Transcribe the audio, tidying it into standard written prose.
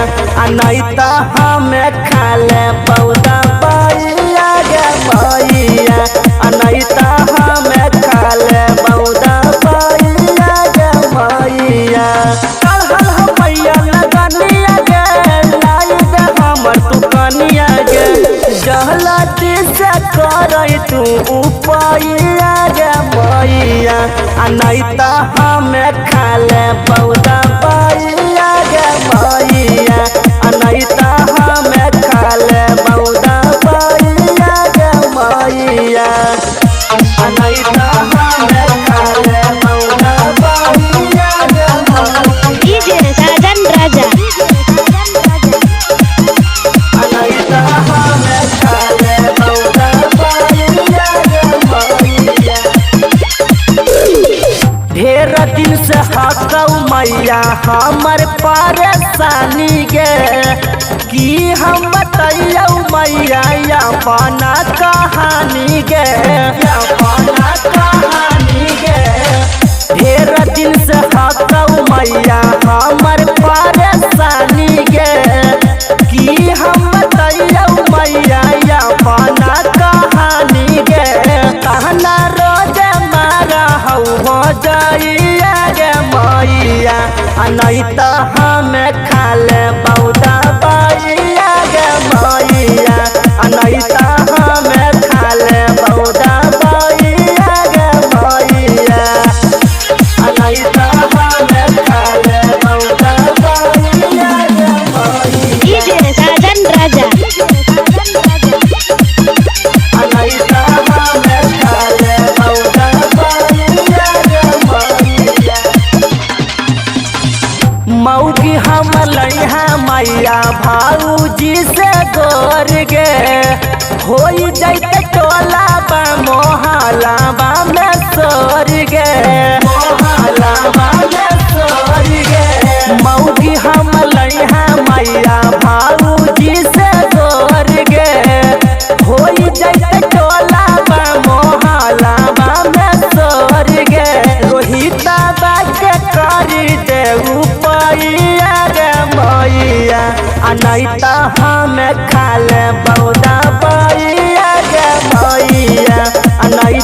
नहीं हमें खा ले पौधा पाइया गे मैया नहीं हमें खा ले पौधा पाइया गे मैया कहल मैया लगनिया गे लाई दे हमर तू कनिया गे जहला से कर तू उपाइया गे मैया नहीं हमें खा ले पौधा पाइया गे मैया नहीं हमें खा ले पौधा पाइया गे मैया नहीं हमें खा ले पौधा पाइया गे मैया डीजे साजन राजा ढेर दिन से हकौ मैया हमर परेशानी गे कि हम बतैयौ मैया अपना कहानी गे अपना कहानी गे ढेर दिन से हकौ मैया हमर परेशानी गे कि हम बतैयौ मैया अपना कहानी गे कहना रोज मारा हो जाइया गे मैया नहीं हमें खा ले पौधा पाइया गे मैया नहीं हमें खा ले पौधा पाइया गे मैया नहीं हमें खा ले पौधा पाइया गे मैया डीजे साजन राजा मौगी हम लइहा मैया भाऊजी से गोर गे हो जैते टोला बा मोहल्ला बा में सोर गे मोहल्ला बा में सोर गे मौगी हम लइहा मैया भाऊजी से गोर गे हो जैते टोला बा मोहल्ला बा में सोर गे रोहिता बा के करी दे पाइया गे मैया नहीं हमें खा ले पौधा पाइया गे मैया नहीं